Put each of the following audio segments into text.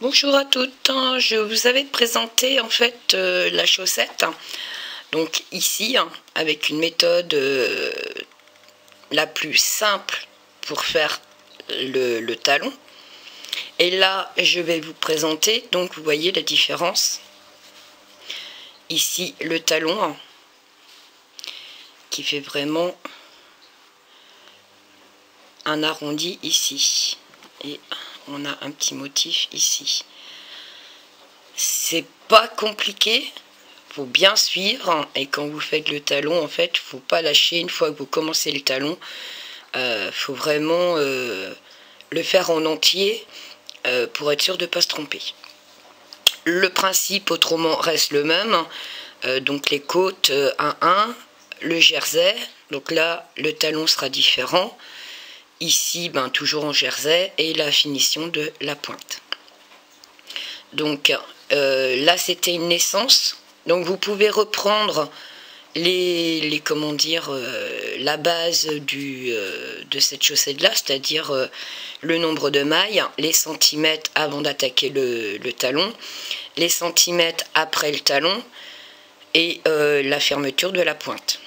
Bonjour à toutes, je vous avais présenté en fait la chaussette, donc ici avec une méthode la plus simple pour faire le talon, et là je vais vous présenter, donc vous voyez la différence, ici le talon qui fait vraiment un arrondi ici, et on a un petit motif ici. C'est pas compliqué, faut bien suivre, et quand vous faites le talon, en fait, faut pas lâcher une fois que vous commencez le talon. Faut vraiment le faire en entier pour être sûr de ne pas se tromper. Le principe autrement reste le même, donc les côtes 1-1, le jersey, donc là le talon sera différent. Ici, toujours en jersey, et la finition de la pointe. Donc là, c'était une naissance. Donc vous pouvez reprendre comment dire, la base de cette chaussette-là, c'est-à-dire le nombre de mailles, les centimètres avant d'attaquer le talon, les centimètres après le talon, et la fermeture de la pointe.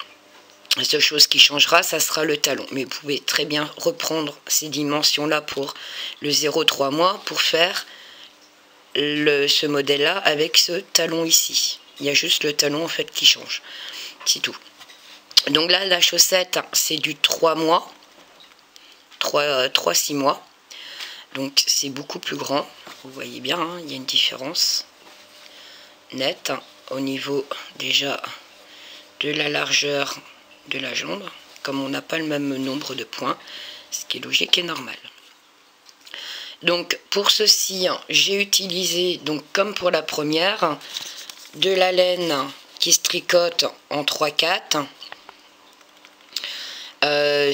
La seule chose qui changera, ça sera le talon. Mais vous pouvez très bien reprendre ces dimensions-là pour le 0,3 mois pour faire ce modèle-là avec ce talon ici. Il y a juste le talon en fait qui change. C'est tout. Donc là, la chaussette, c'est du 3 mois. 3-6 mois. Donc c'est beaucoup plus grand. Vous voyez bien, il y a une différence nette au niveau déjà de la largeur de la jambe, comme on n'a pas le même nombre de points, ce qui est logique et normal. Donc pour ceci, j'ai utilisé, donc comme pour la première, de la laine qui se tricote en 3-4.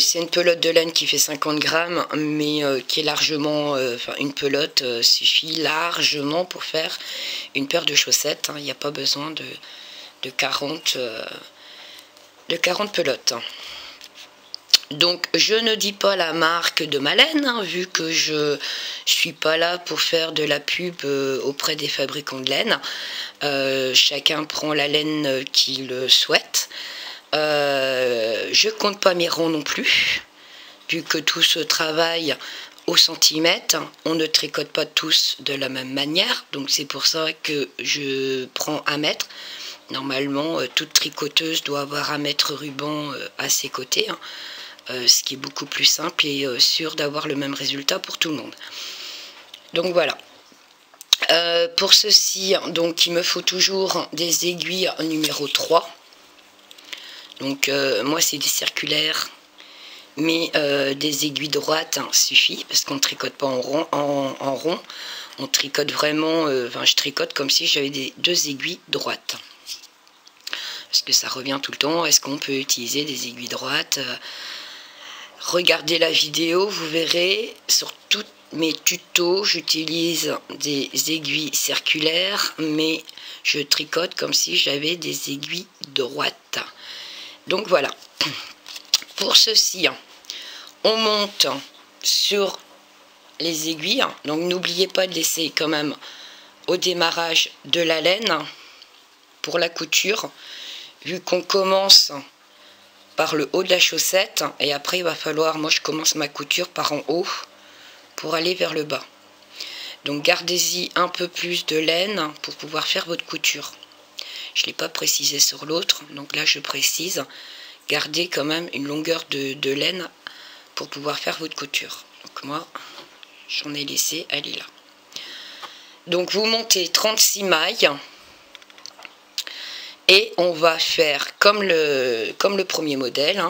C'est une pelote de laine qui fait 50 grammes, mais qui est largement, une pelote suffit largement pour faire une paire de chaussettes. Il n'y a pas besoin de 40 pelotes. Donc je ne dis pas la marque de ma laine, vu que je suis pas là pour faire de la pub auprès des fabricants de laine. Chacun prend la laine qu'il souhaite. Je compte pas mes rangs non plus, vu que tout se travaille au centimètre. On ne tricote pas tous de la même manière, donc c'est pour ça que je prends 1 mètre. Normalement, toute tricoteuse doit avoir 1 mètre ruban à ses côtés, ce qui est beaucoup plus simple et sûr d'avoir le même résultat pour tout le monde. Donc voilà. Pour ceci, donc il me faut toujours des aiguilles numéro 3. Donc moi c'est des circulaires, mais des aiguilles droites suffit, parce qu'on ne tricote pas en rond, on tricote vraiment, je tricote comme si j'avais 2 aiguilles droites. Parce que ça revient tout le temps, est-ce qu'on peut utiliser des aiguilles droites? Regardez la vidéo, vous verrez, sur tous mes tutos, j'utilise des aiguilles circulaires, mais je tricote comme si j'avais des aiguilles droites. Donc voilà, pour ceci, on monte sur les aiguilles, donc n'oubliez pas de laisser quand même au démarrage de la laine pour la couture, vu qu'on commence par le haut de la chaussette, et après il va falloir, moi je commence ma couture par en haut pour aller vers le bas. Donc gardez-y un peu plus de laine pour pouvoir faire votre couture. Je ne l'ai pas précisé sur l'autre, donc là je précise. Gardez quand même une longueur de laine pour pouvoir faire votre couture. Donc moi, j'en ai laissé, elle est là. Donc vous montez 36 mailles. Et on va faire comme le premier modèle,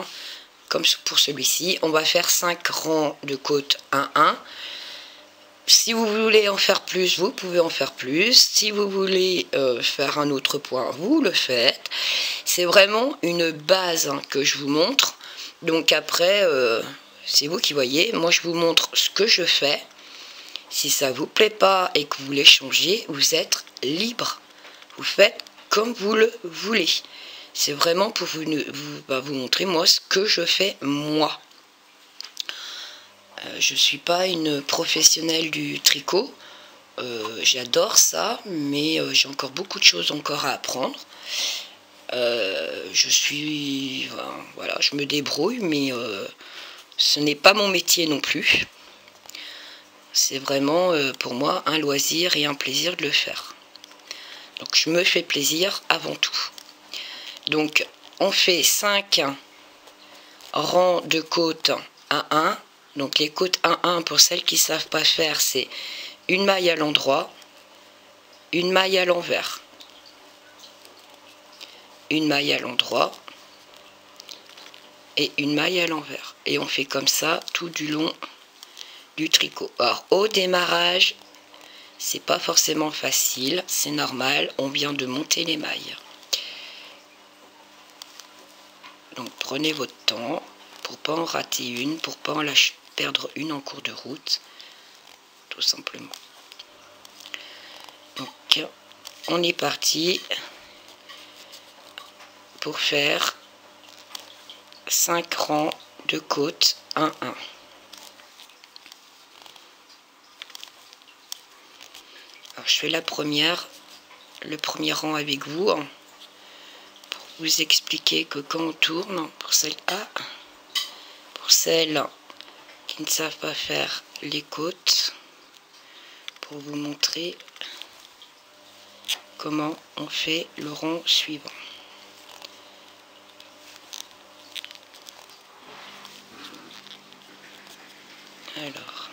comme pour celui-ci. On va faire 5 rangs de côte 1-1. Si vous voulez en faire plus, vous pouvez en faire plus. Si vous voulez faire un autre point, vous le faites. C'est vraiment une base que je vous montre. Donc après, c'est vous qui voyez. Moi, je vous montre ce que je fais. Si ça vous plaît pas et que vous voulez changer, vous êtes libre. Vous faites comme vous le voulez. C'est vraiment pour vous montrer moi ce que je fais moi. Je ne suis pas une professionnelle du tricot. j'adore ça, mais j'ai encore beaucoup de choses encore à apprendre. Voilà, je me débrouille, mais ce n'est pas mon métier non plus. C'est vraiment pour moi un loisir et un plaisir de le faire. Donc je me fais plaisir avant tout. Donc on fait 5 rangs de côtes 1-1. Donc les côtes 1-1, pour celles qui ne savent pas faire, c'est une maille à l'endroit, une maille à l'envers, une maille à l'endroit et une maille à l'envers. Et on fait comme ça tout du long du tricot. Alors au démarrage, c'est pas forcément facile, c'est normal, on vient de monter les mailles. Donc prenez votre temps pour pas en rater une, pour pas en perdre une en cours de route, tout simplement. Donc on est parti pour faire 5 rangs de côtes 1-1. Alors je fais le premier rang avec vous, pour vous expliquer que quand on tourne, pour celles qui ne savent pas faire les côtes, pour vous montrer comment on fait le rond suivant. Alors,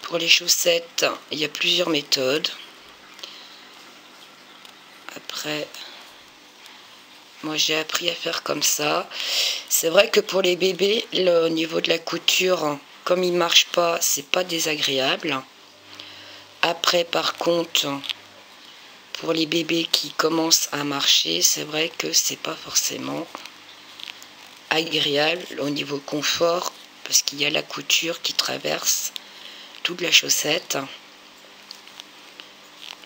pour les chaussettes, il y a plusieurs méthodes. Après, moi j'ai appris à faire comme ça. C'est vrai que pour les bébés, au niveau de la couture, comme il ne marche pas, c'est pas désagréable. Après, par contre, pour les bébés qui commencent à marcher, c'est vrai que c'est pas forcément agréable au niveau confort, parce qu'il y a la couture qui traverse toute la chaussette.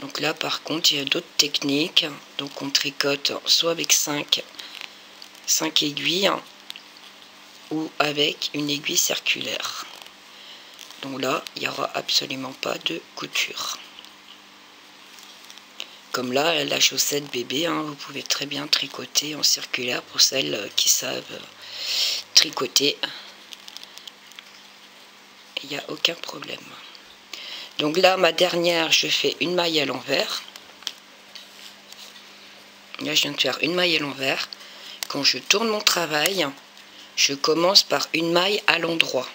Donc là, par contre, il y a d'autres techniques. Donc on tricote soit avec 5 aiguilles ou avec une aiguille circulaire. Donc là, il n'y aura absolument pas de couture. Comme là, la chaussette bébé, vous pouvez très bien tricoter en circulaire pour celles qui savent tricoter. Il n'y a aucun problème. Donc là, ma dernière, je fais une maille à l'envers. Là, je viens de faire une maille à l'envers. Quand je tourne mon travail, je commence par une maille à l'endroit.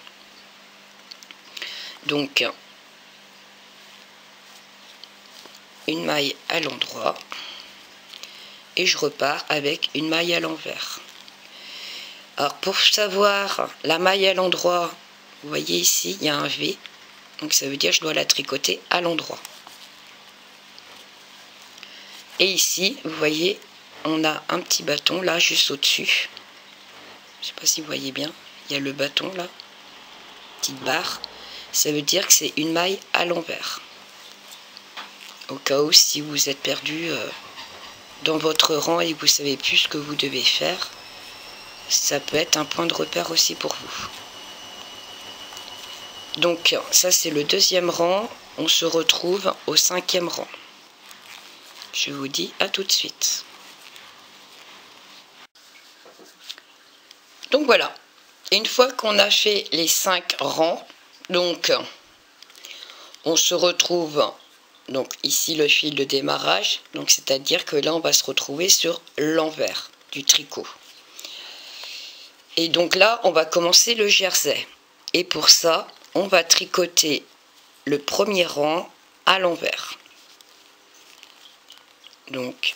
Donc, une maille à l'endroit. Et je repars avec une maille à l'envers. Alors, pour savoir la maille à l'endroit, vous voyez ici, il y a un V. Donc, ça veut dire que je dois la tricoter à l'endroit. Et ici, vous voyez, on a un petit bâton là, juste au-dessus. Je ne sais pas si vous voyez bien. Il y a le bâton là. Petite barre. Ça veut dire que c'est une maille à l'envers. Au cas où, si vous êtes perdu dans votre rang et que vous ne savez plus ce que vous devez faire, ça peut être un point de repère aussi pour vous. Donc, ça c'est le deuxième rang. On se retrouve au 5e rang. Je vous dis à tout de suite. Donc voilà, une fois qu'on a fait les 5 rangs, donc on se retrouve, donc ici le fil de démarrage, donc c'est-à-dire que là on va se retrouver sur l'envers du tricot. Et donc là on va commencer le jersey. Et pour ça, on va tricoter le premier rang à l'envers. Donc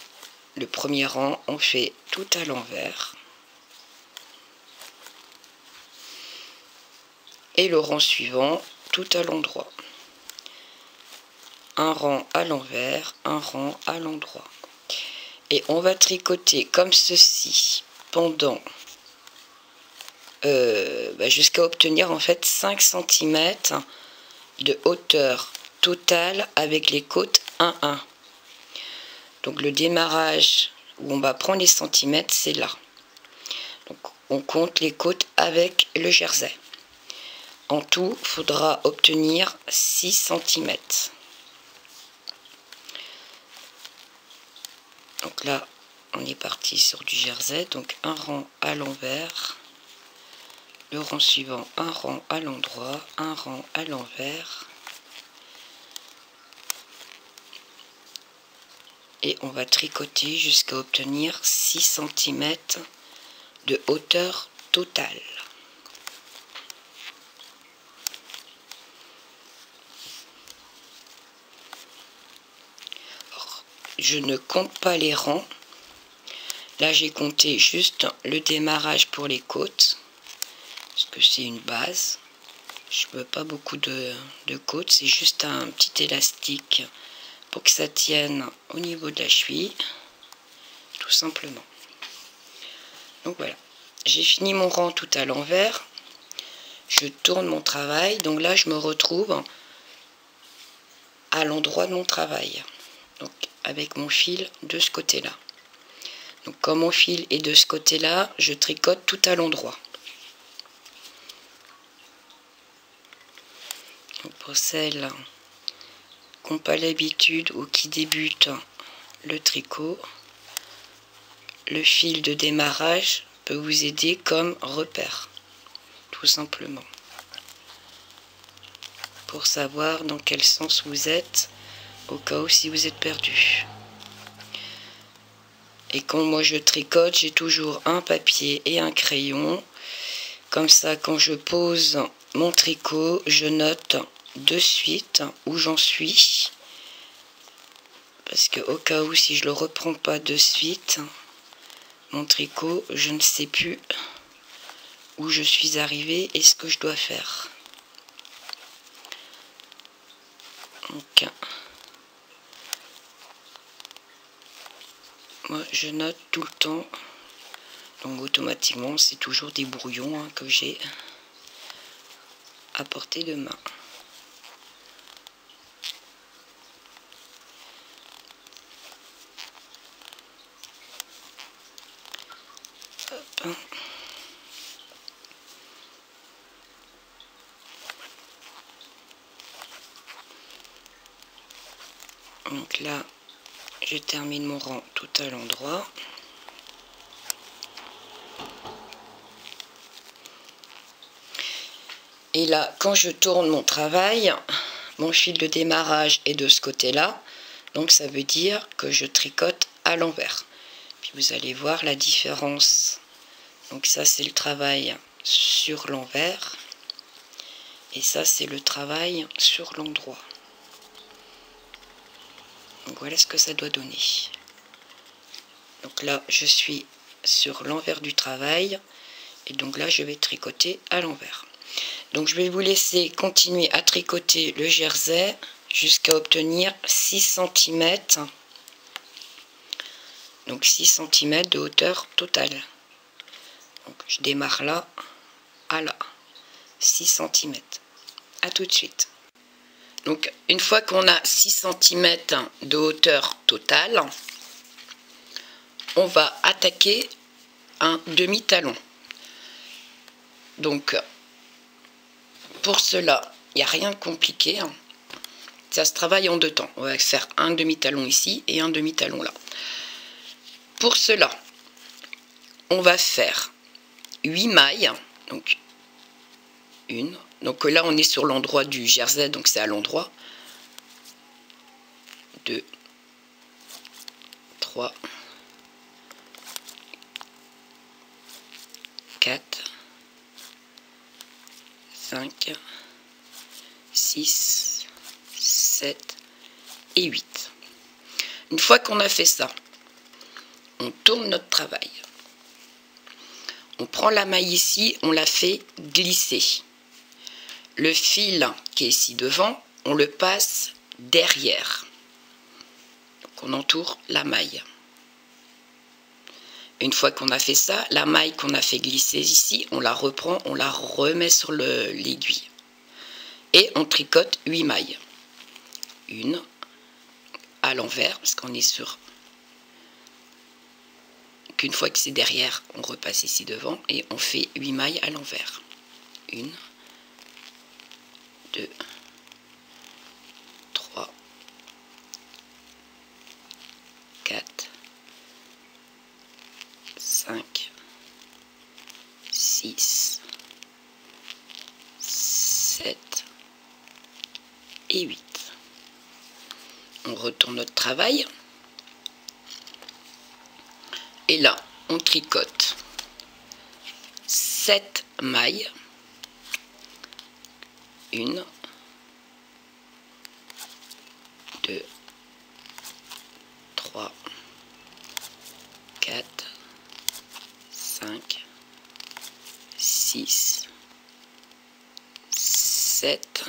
le premier rang, on fait tout à l'envers. Et le rang suivant, tout à l'endroit. Un rang à l'envers, un rang à l'endroit. Et on va tricoter comme ceci pendant jusqu'à obtenir en fait 5 cm de hauteur totale avec les côtes 1-1. Donc le démarrage, où on va prendre les centimètres, c'est là. Donc on compte les côtes avec le jersey. En tout, il faudra obtenir 6 cm. Donc là, on est parti sur du jersey, donc un rang à l'envers, le rang suivant, un rang à l'endroit, un rang à l'envers, et on va tricoter jusqu'à obtenir 6 cm de hauteur totale. Alors, je ne compte pas les rangs. Là, j'ai compté juste le démarrage pour les côtes, parce que c'est une base. Je veux pas beaucoup de côtes, c'est juste un petit élastique pour que ça tienne au niveau de la cheville, tout simplement. Donc voilà, j'ai fini mon rang tout à l'envers. Je tourne mon travail, donc là je me retrouve à l'endroit de mon travail, donc avec mon fil de ce côté-là. Donc comme mon fil est de ce côté-là, je tricote tout à l'endroit. Pour celles qui n'ont pas l'habitude ou qui débutent le tricot, le fil de démarrage peut vous aider comme repère, tout simplement, pour savoir dans quel sens vous êtes au cas où si vous êtes perdu. Et quand moi je tricote, j'ai toujours un papier et un crayon. Comme ça, quand je pose mon tricot, je note de suite où j'en suis. Parce que au cas où, si je le reprends pas de suite, mon tricot, je ne sais plus où je suis arrivée et ce que je dois faire. Donc, moi, je note tout le temps. Donc, automatiquement, c'est toujours des brouillons que j'ai à portée de main. Hop. Donc là, je termine mon rang tout à l'endroit. Et là, quand je tourne mon travail, mon fil de démarrage est de ce côté-là. Donc ça veut dire que je tricote à l'envers. Puis vous allez voir la différence. Donc ça, c'est le travail sur l'envers. Et ça, c'est le travail sur l'endroit. Donc voilà ce que ça doit donner. Donc là, je suis sur l'envers du travail. Et donc là, je vais tricoter à l'envers. Donc je vais vous laisser continuer à tricoter le jersey jusqu'à obtenir 6 cm. Donc 6 cm de hauteur totale. Donc je démarre là à là. 6 cm. A tout de suite. Donc une fois qu'on a 6 cm de hauteur totale, on va attaquer un demi-talon. Donc pour cela, il n'y a rien de compliqué. Ça se travaille en deux temps. On va faire un demi-talon ici et un demi-talon là. Pour cela, on va faire 8 mailles. Donc une. Donc là, on est sur l'endroit du jersey, donc c'est à l'endroit. 2, 3, 4, 5, 6, 7 et 8. Une fois qu'on a fait ça, on tourne notre travail. On prend la maille ici, on la fait glisser. Le fil qui est ici devant, on le passe derrière. Donc on entoure la maille. Une fois qu'on a fait ça, la maille qu'on a fait glisser ici, on la reprend, on la remet sur l'aiguille. Et on tricote 8 mailles. Une à l'envers, parce qu'on est sur Donc une fois que c'est derrière, on repasse ici devant et on fait 8 mailles à l'envers. 1, 2, 3, 4, 5, 6, 7 et 8. On retourne notre travail. Et là, on tricote 7 mailles. 1, 2, 3, 4, 5, 6, 7.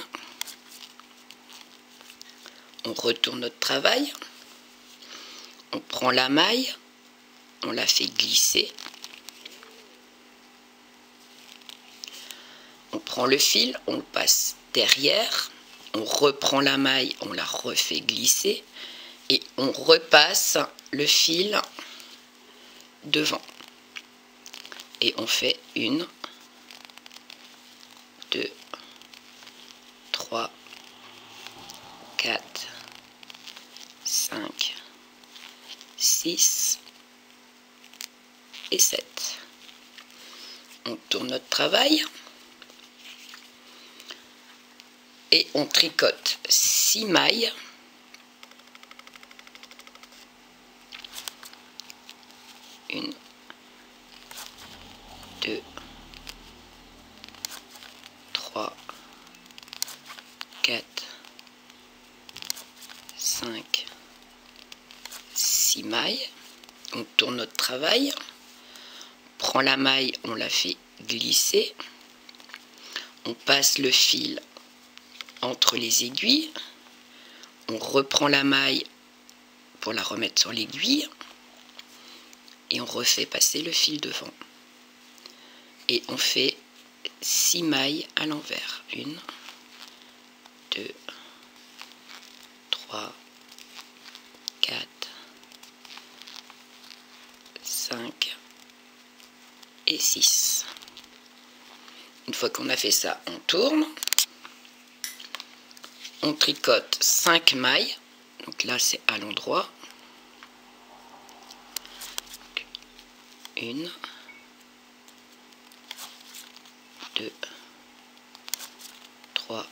On retourne notre travail. On prend la maille. On la fait glisser. On prend le fil, on le passe derrière. On reprend la maille, on la refait glisser. Et on repasse le fil devant. Et on fait 1, 2, 3, 4, 5, 6 et 7. On tourne notre travail et on tricote 6 mailles. 1, 2, 3, 4, 5, 6 mailles. On tourne notre travail. Prend la maille, on la fait glisser. On passe le fil entre les aiguilles. On reprend la maille pour la remettre sur l'aiguille. Et on refait passer le fil devant. Et on fait 6 mailles à l'envers. 1, 2, 3, 4, 5 et 6. Une fois qu'on a fait ça, on tourne. On tricote 5 mailles. Donc là, c'est à l'endroit. 1, 2, 3,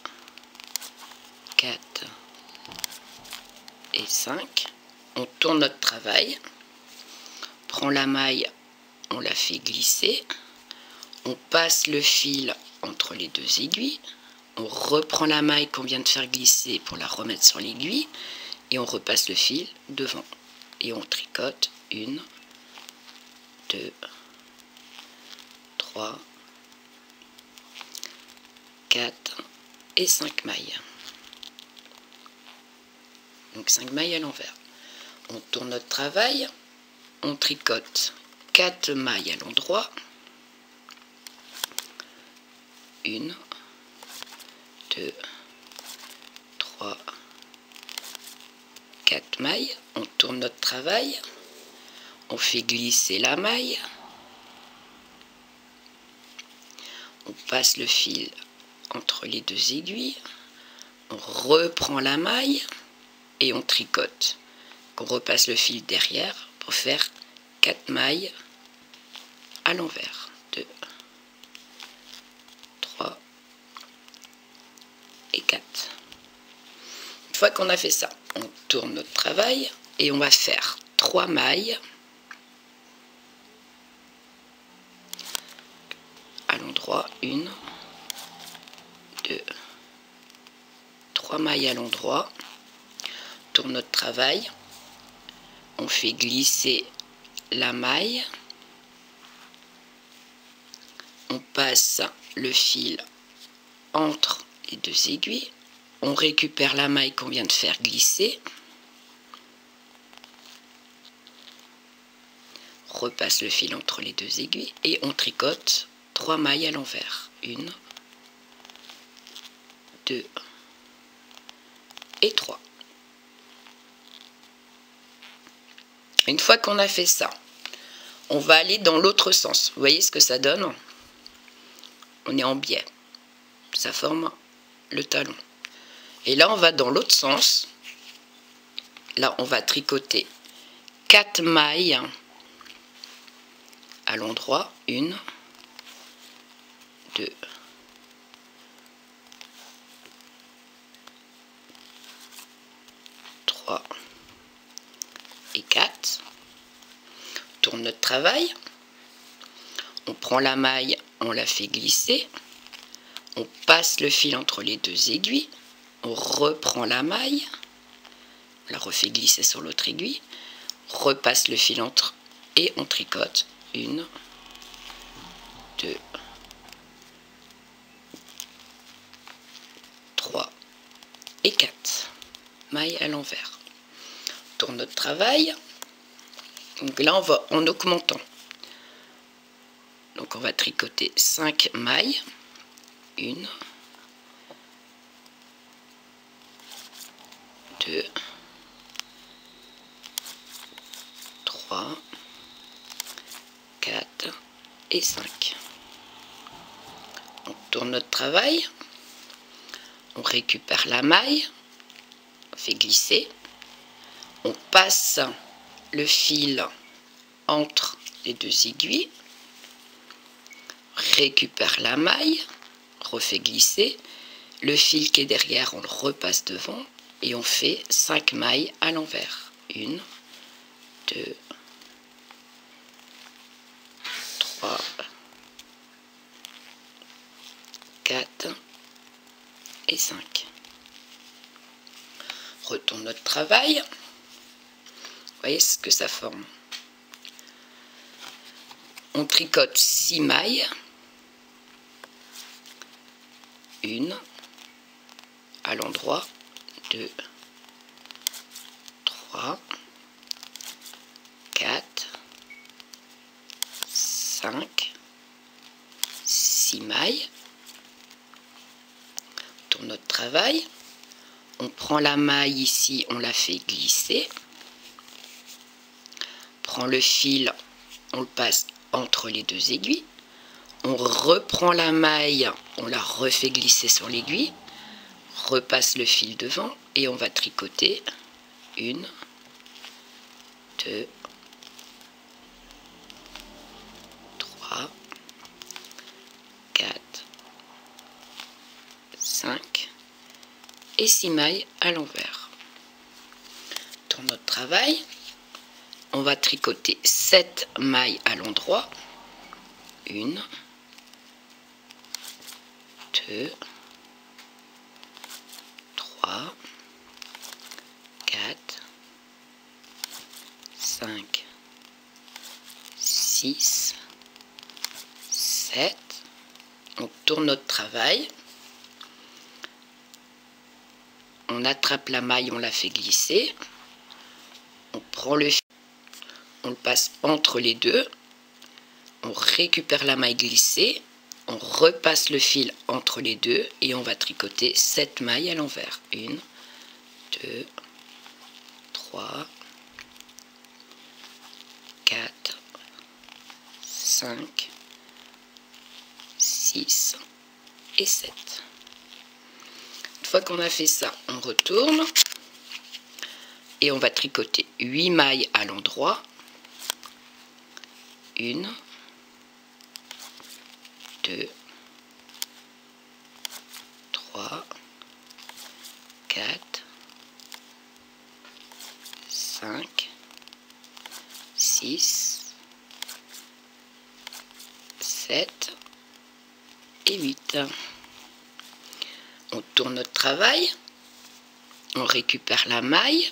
4 et 5. On tourne notre travail. Prend la maille, on la fait glisser. On passe le fil entre les deux aiguilles. On reprend la maille qu'on vient de faire glisser pour la remettre sur l'aiguille. Et on repasse le fil devant. Et on tricote 1, 2, 3, 4 et 5 mailles. Donc 5 mailles à l'envers. On tourne notre travail. On tricote 4 mailles à l'endroit. 1, 2, 3, 4 mailles. On tourne notre travail. On fait glisser la maille. On passe le fil entre les deux aiguilles. On reprend la maille et on tricote. On repasse le fil derrière pour faire 4 mailles à l'envers. 2, 3 et 4. Une fois qu'on a fait ça, on tourne notre travail et on va faire 3 mailles à l'endroit. 1, 2, 3 mailles à l'endroit. On tourne notre travail. On fait glisser la maille. On passe le fil entre les deux aiguilles. On récupère la maille qu'on vient de faire glisser. Repasse le fil entre les deux aiguilles et on tricote 3 mailles à l'envers. 1, 2 et 3. Une fois qu'on a fait ça, on va aller dans l'autre sens. Vous voyez ce que ça donne? On est en biais. Ça forme le talon. Et là, on va dans l'autre sens. Là, on va tricoter 4 mailles à l'endroit. 1, 2, 3 et 4. On tourne notre travail. On prend la maille, on la fait glisser. On passe le fil entre les deux aiguilles. On reprend la maille. On la refait glisser sur l'autre aiguille. Repasse le fil entre et on tricote 1, 2, 3 et 4 mailles à l'envers. On tourne notre travail. Donc là, on va en augmentant. Donc on va tricoter 5 mailles. 1, 2, 3, 4 et 5. On tourne notre travail. On récupère la maille. On fait glisser. On passe le fil entre les deux aiguilles. Récupère la maille. Refait glisser. Le fil qui est derrière, on le repasse devant. Et on fait 5 mailles à l'envers. 1, 2, 3, 4 et 5. Retourne notre travail. Vous voyez ce que ça forme. On tricote 6 mailles. 1 à l'endroit. 2, 3, 4, 5, 6 mailles. On tourne notre travail. On prend la maille ici, on la fait glisser. On prend le fil, on le passe entre les deux aiguilles. On reprend la maille, on la refait glisser sur l'aiguille. Repasse le fil devant et on va tricoter 1, 2, 3, 4, 5 et 6 mailles à l'envers. Dans notre travail, on va tricoter 7 mailles à l'endroit. 1, 2, 3, 4, 5, 6, 7. On tourne notre travail. On attrape la maille, on la fait glisser. On prend le fil, on le passe entre les deux. On récupère la maille glissée. On repasse le fil entre les deux et on va tricoter 7 mailles à l'envers. 1, 2, 3, 4, 5, 6 et 7. Une fois qu'on a fait ça, on retourne et on va tricoter 8 mailles à l'endroit. 1, 2, 3, 4, 5, 6, 7 et 8. On tourne notre travail, on récupère la maille,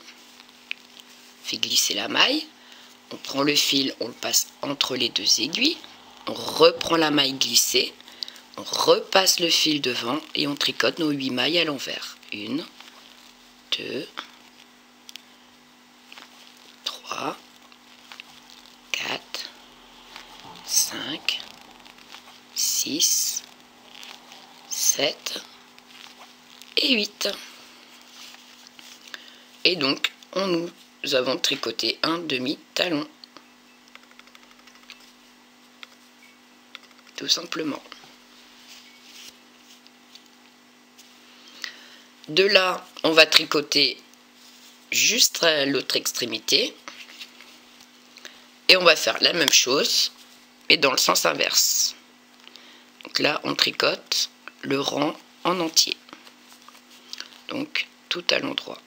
fait glisser la maille, on prend le fil, on le passe entre les deux aiguilles, on reprend la maille glissée, on repasse le fil devant et on tricote nos 8 mailles à l'envers. 1, 2, 3, 4, 5, 6, 7 et 8. Et donc, nous avons tricoté un demi-talon. tout simplement. De là, on va tricoter juste à l'autre extrémité et on va faire la même chose mais dans le sens inverse. Donc là, on tricote le rang en entier, donc tout à l'endroit.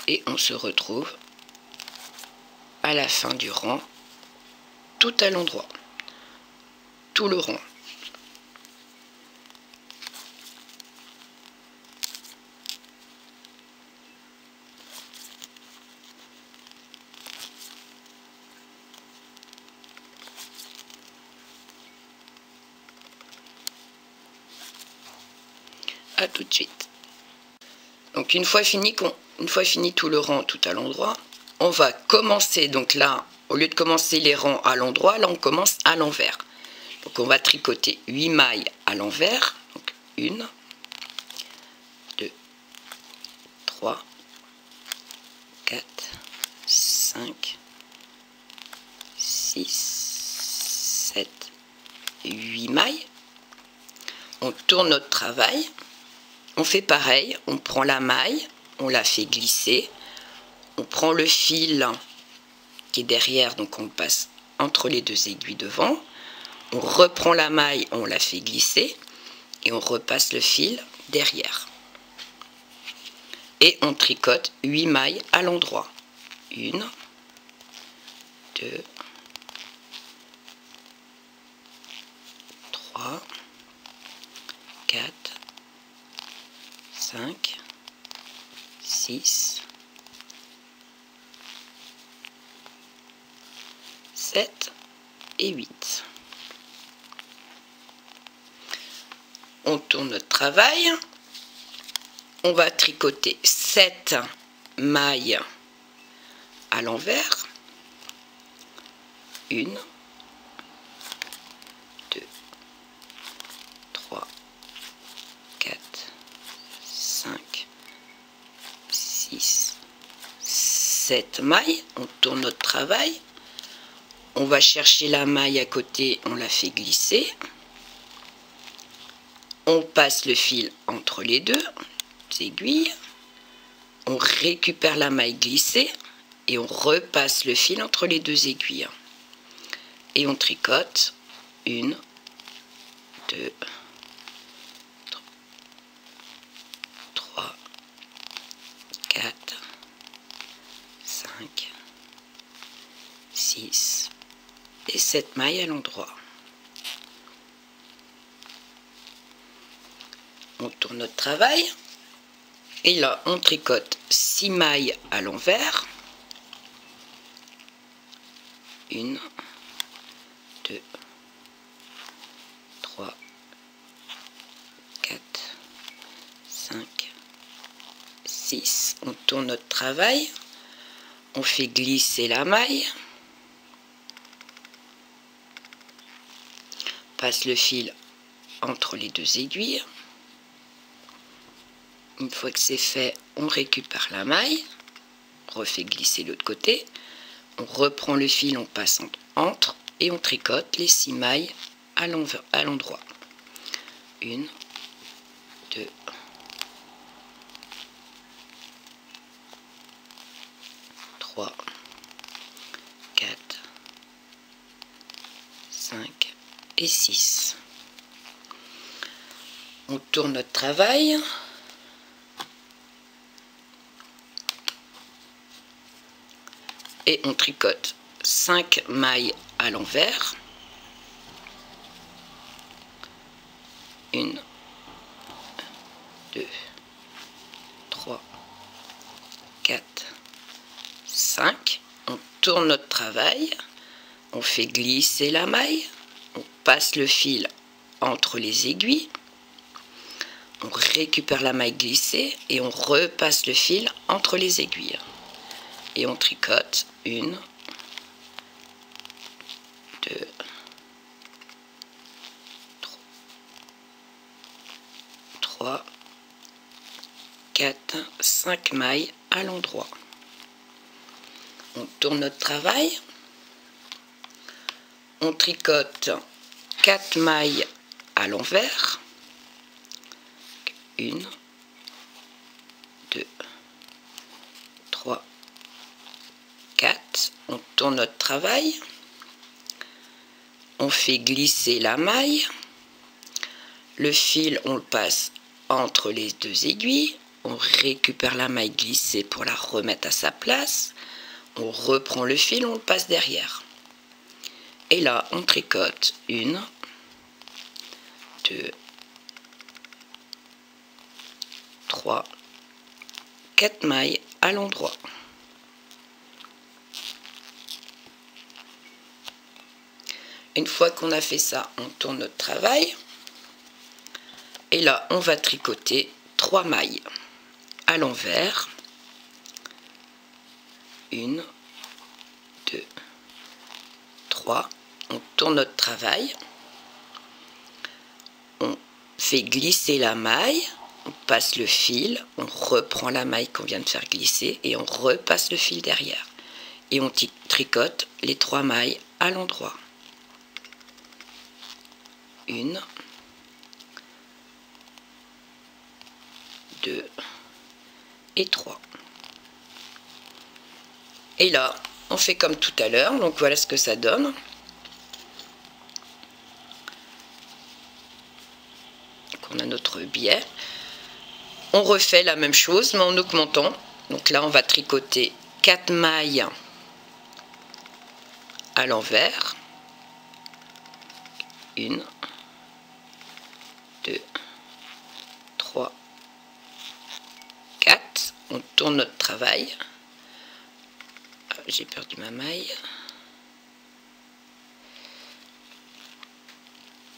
Et on se retrouve à la fin du rang, tout à l'endroit, tout le rond. À tout de suite. Donc une fois fini tout le rang tout à l'endroit, on va commencer, donc là, au lieu de commencer les rangs à l'endroit, là on commence à l'envers. Donc on va tricoter 8 mailles à l'envers, donc 1, 2, 3, 4, 5, 6, 7, 8 mailles. On tourne notre travail, on fait pareil, on prend la maille, on la fait glisser, on prend le fil qui est derrière, donc on le passe entre les deux aiguilles devant, on reprend la maille, on la fait glisser et on repasse le fil derrière. Et on tricote 8 mailles à l'endroit. 1, 2, 3, 4, 5, 6, 7 et 8. On tourne notre travail. On va tricoter 7 mailles à l'envers. 1, 2, 3, 4, 5, 6, 7 mailles. On tourne notre travail. On va chercher la maille à côté, on la fait glisser. On passe le fil entre les deux aiguilles. On récupère la maille glissée et on repasse le fil entre les deux aiguilles. Et on tricote 1, 2, 3, 4, 5, 6 et 7 mailles à l'endroit. On tourne notre travail et là on tricote 6 mailles à l'envers. 1, 2, 3, 4, 5, 6. On tourne notre travail, on fait glisser la maille, passe le fil entre les deux aiguilles. Une fois que c'est fait, on récupère la maille, refait glisser l'autre côté, on reprend le fil, on passe entre et on tricote les 6 mailles à l'endroit. 1, 2, 3, 4, 5 et 6. On tourne notre travail. Et on tricote 5 mailles à l'envers. 1, 2, 3, 4, 5. On tourne notre travail. On fait glisser la maille. On passe le fil entre les aiguilles. On récupère la maille glissée et on repasse le fil entre les aiguilles. Et on tricote 1, 2, 3, 4, 5 mailles à l'endroit. On tourne notre travail. On tricote 4 mailles à l'envers. 1, 2, 3, 4. On tourne notre travail. On fait glisser la maille. Le fil, on le passe entre les deux aiguilles. On récupère la maille glissée pour la remettre à sa place. On reprend le fil, on le passe derrière. Et là, on tricote 1, 2, 3, 4 mailles à l'endroit. Une fois qu'on a fait ça, on tourne notre travail. Et là, on va tricoter 3 mailles à l'envers. 1, 2, 3. On tourne notre travail. On fait glisser la maille. On passe le fil. On reprend la maille qu'on vient de faire glisser. Et on repasse le fil derrière. Et on tricote les 3 mailles à l'endroit. 1, 2 et 3. Et là, on fait comme tout à l'heure. Donc voilà ce que ça donne. Donc on a notre biais. On refait la même chose mais en augmentant. Donc là, on va tricoter 4 mailles à l'envers. 1, 2, 3, 4. On tourne notre travail. J'ai perdu ma maille.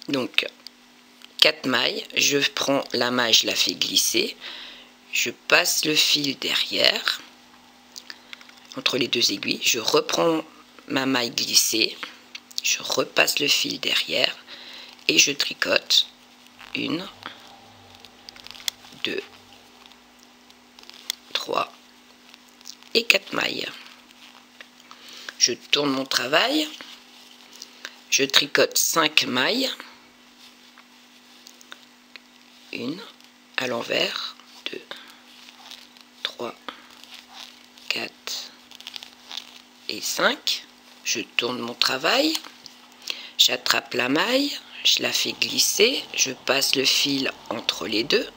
Donc 4 mailles, je prends la maille, je la fais glisser, je passe le fil derrière entre les deux aiguilles, je reprends ma maille glissée, je repasse le fil derrière et je tricote 1, 2, 3 et 4 mailles. Je tourne mon travail, je tricote 5 mailles, 1 à l'envers, 2, 3, 4 et 5. Je tourne mon travail, j'attrape la maille, je la fais glisser, je passe le fil entre les deux,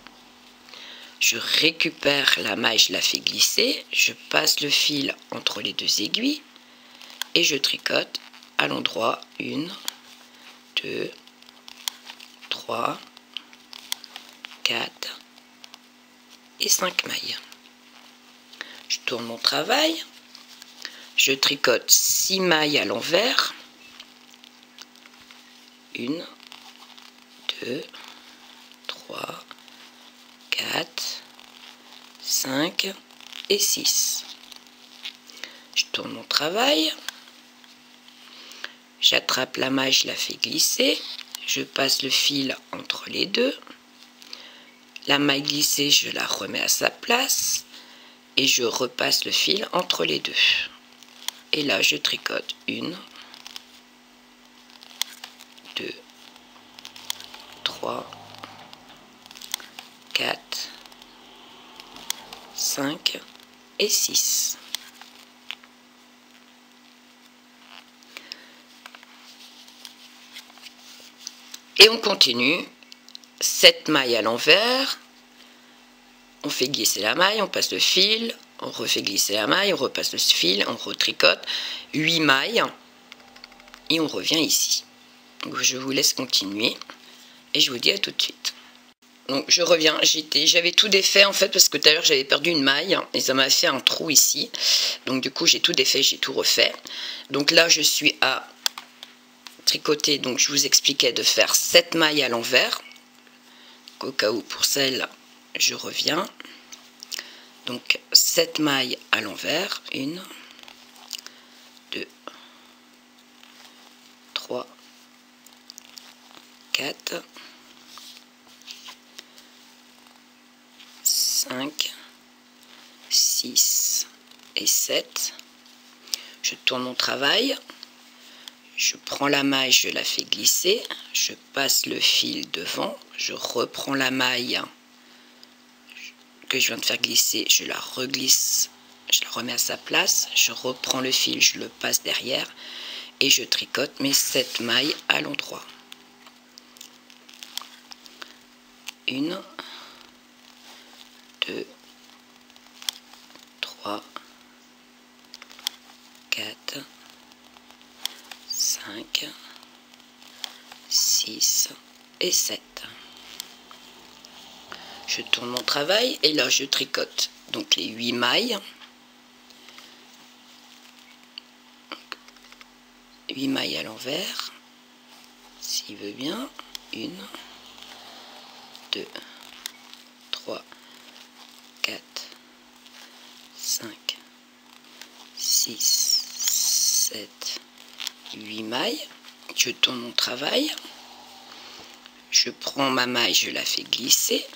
je récupère la maille, je la fais glisser, je passe le fil entre les deux aiguilles et je tricote à l'endroit 1, 2, 3, 4 et 5 mailles. Je tourne mon travail, je tricote 6 mailles à l'envers, 1, 2, 3, 4, 5 et 6. Je tourne mon travail, j'attrape la maille, je la fais glisser, je passe le fil entre les deux, la maille glissée, je la remets à sa place et je repasse le fil entre les deux. Et là, je tricote 1, 2, 3, 4, 5 et 6. Et on continue. 7 mailles à l'envers, on fait glisser la maille, on passe le fil, on refait glisser la maille, on repasse le fil, on retricote 8 mailles et on revient ici. Donc je vous laisse continuer et je vous dis à tout de suite. Donc je reviens, j'avais tout défait en fait parce que tout à l'heure j'avais perdu une maille et ça m'a fait un trou ici. Donc du coup j'ai tout défait, j'ai tout refait. Donc là je suis à tricoter, donc je vous expliquais de faire 7 mailles à l'envers. Au cas où pour celle, je reviens. Donc 7 mailles à l'envers, 1, 2, 3, 4, 5, 5, 6 et 7. Je tourne mon travail, je prends la maille, je la fais glisser, je passe le fil devant, je reprends la maille que je viens de faire glisser, je la reglisse, je la remets à sa place, je reprends le fil, je le passe derrière et je tricote mes 7 mailles à l'endroit. 1, 2, 3, 4, 5, 6 et 7. Je tourne mon travail et là je tricote donc les 8 mailles. 8 mailles à l'envers, s'il veut bien. 1, 2, 3, 4, 5, 6, 7, 8 mailles. Je tourne mon travail. Je prends ma maille, je la fais glisser.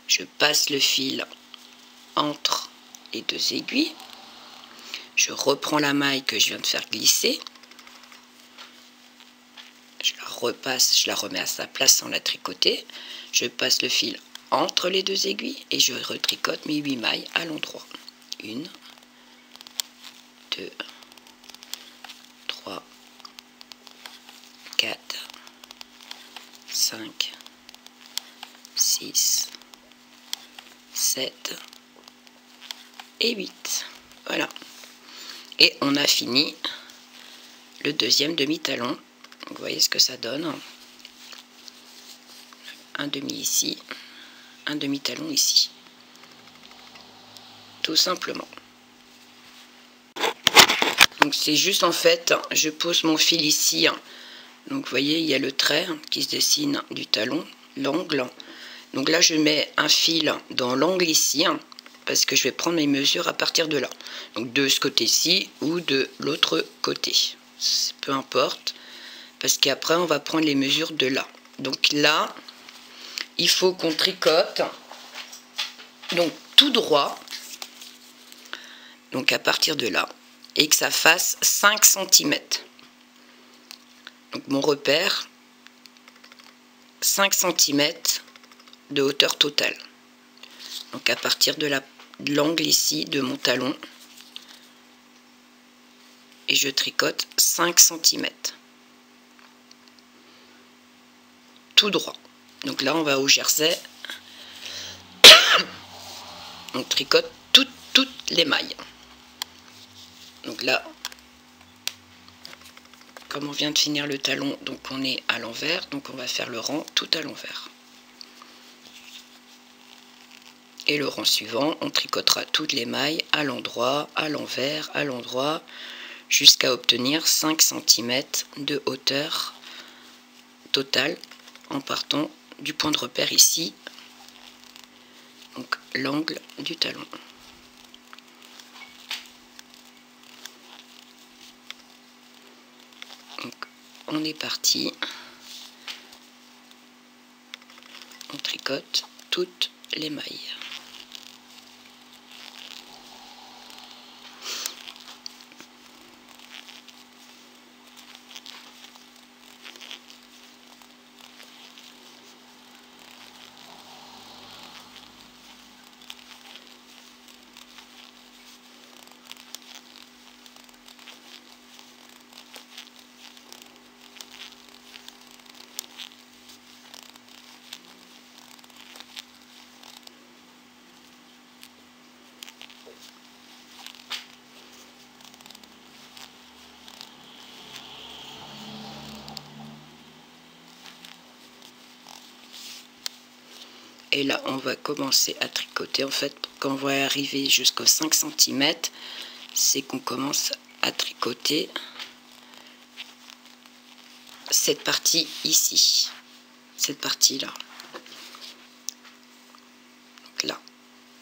Je passe le fil entre les 2 aiguilles. Je reprends la maille que je viens de faire glisser. Je la repasse, je la remets à sa place sans la tricoter. Je passe le fil entre les 2 aiguilles et je retricote mes 8 mailles à l'endroit. 1, 2, 3, 4, 5, 6, 7 et 8. Voilà. Et on a fini le deuxième demi-talon. Vous voyez ce que ça donne. Un demi ici, un demi-talon ici. Tout simplement. Donc c'est juste en fait, je pose mon fil ici. Donc vous voyez, il y a le trait qui se dessine du talon, l'angle. Donc là je mets un fil dans l'angle ici, parce que je vais prendre mes mesures à partir de là. Donc de ce côté-ci ou de l'autre côté. Peu importe. Parce qu'après on va prendre les mesures de là. Donc là, il faut qu'on tricote donc tout droit, donc à partir de là, et que ça fasse 5 cm. Donc mon repère, 5 cm de hauteur totale. Donc à partir de l'angle ici de mon talon, et je tricote 5 cm. Tout droit. Donc là on va au jersey. On tricote toutes les mailles. Donc là, comme on vient de finir le talon, donc on est à l'envers, donc on va faire le rang tout à l'envers. Et le rang suivant, on tricotera toutes les mailles à l'endroit, à l'endroit, jusqu'à obtenir 5 cm de hauteur totale en partant du point de repère ici, donc l'angle du talon. Donc on est parti, on tricote toutes les mailles. Et là, on va commencer à tricoter. En fait, quand on va arriver jusqu'aux 5 cm, c'est qu'on commence à tricoter cette partie ici. Cette partie-là. Donc là.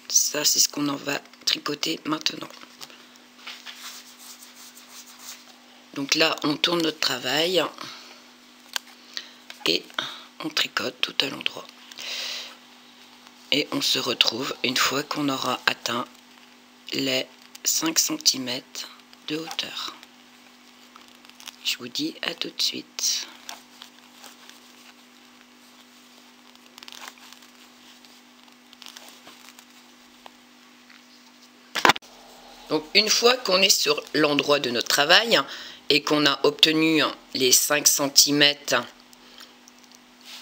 Ça, c'est ce qu'on en va tricoter maintenant. Donc là, on tourne notre travail. Et on tricote tout à l'endroit. Et on se retrouve une fois qu'on aura atteint les 5 cm de hauteur. Je vous dis à tout de suite. Donc une fois qu'on est sur l'endroit de notre travail et qu'on a obtenu les 5 cm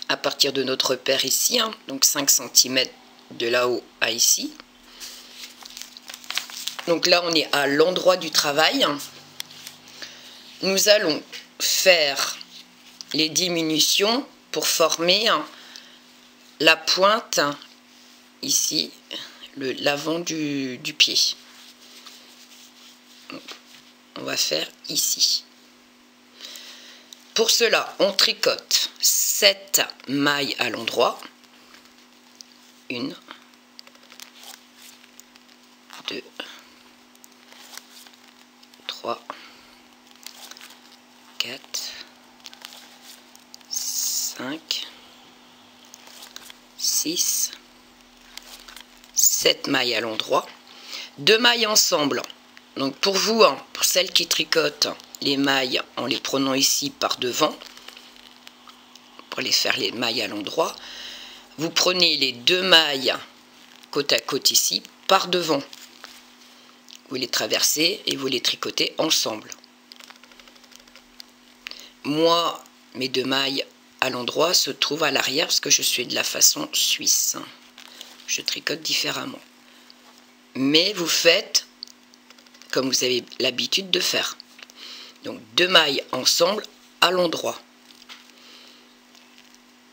à partir de notre repère ici, donc 5 cm de là-haut à ici. Donc là on est à l'endroit du travail. Nous allons faire les diminutions pour former la pointe ici, l'avant du pied. On va faire ici. Pour cela, on tricote 7 mailles à l'endroit. 1, 2, 3, 4, 5, 6, 7 mailles à l'endroit. 2 mailles ensemble. Donc pour vous, pour celles qui tricotent les mailles en les prenant ici par devant, pour les faire les mailles à l'endroit, vous prenez les 2 mailles côte à côte ici par devant. Vous les traversez et vous les tricotez ensemble. Moi, mes 2 mailles à l'endroit se trouvent à l'arrière parce que je suis de la façon suisse. Je tricote différemment. Mais vous faites comme vous avez l'habitude de faire. Donc 2 mailles ensemble à l'endroit.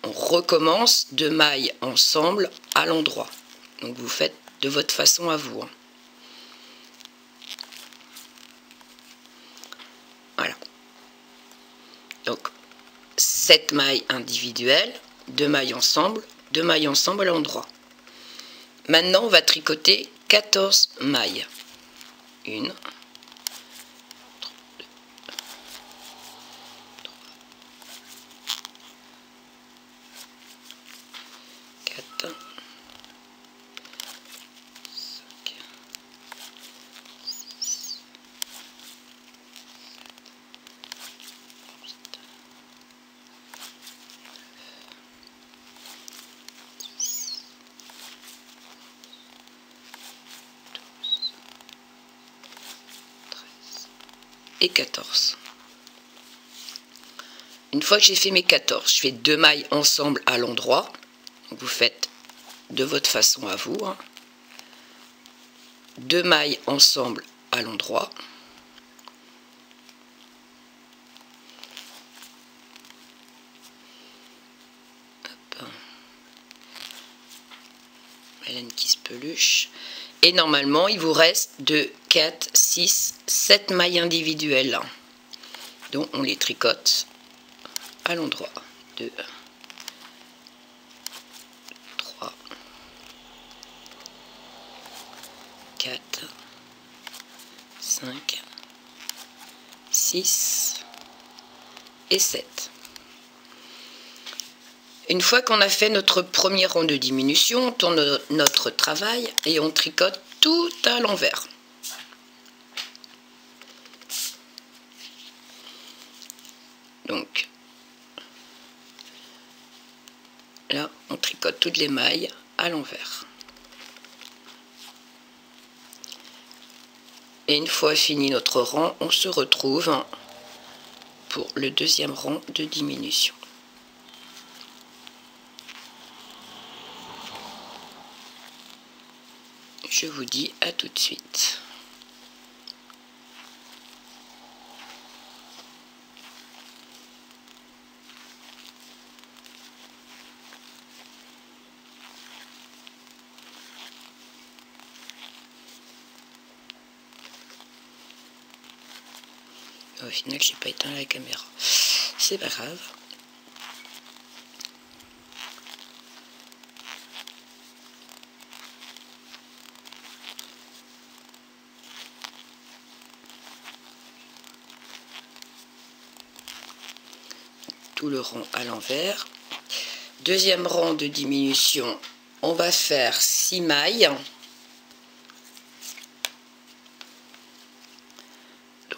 On recommence 2 mailles ensemble à l'endroit. Donc vous faites de votre façon à vous. Voilà. Donc 7 mailles individuelles, 2 mailles ensemble à l'endroit. Maintenant on va tricoter 14 mailles. 1, 2, 4, 5, 6, 7, 8, 9, 10, 11, 12, 13 et 14. Une fois que j'ai fait mes 14, je fais 2 mailles ensemble à l'endroit. Vous faites de votre façon à vous. 2 mailles ensemble à l'endroit. Hélène qui se peluche. Et normalement, il vous reste 2, 4, 6, 7 mailles individuelles. Donc on les tricote à l'endroit. 2, 3, 4, 5, 6 et 7. Une fois qu'on a fait notre premier rang de diminution, on tourne notre travail et on tricote tout à l'envers. Donc là, on tricote toutes les mailles à l'envers. Et une fois fini notre rang, on se retrouve pour le deuxième rang de diminution. Je vous dis à tout de suite. Au final, j'ai pas éteint la caméra. C'est pas grave. Tout le rang à l'envers. Deuxième rang de diminution on va faire 6 mailles.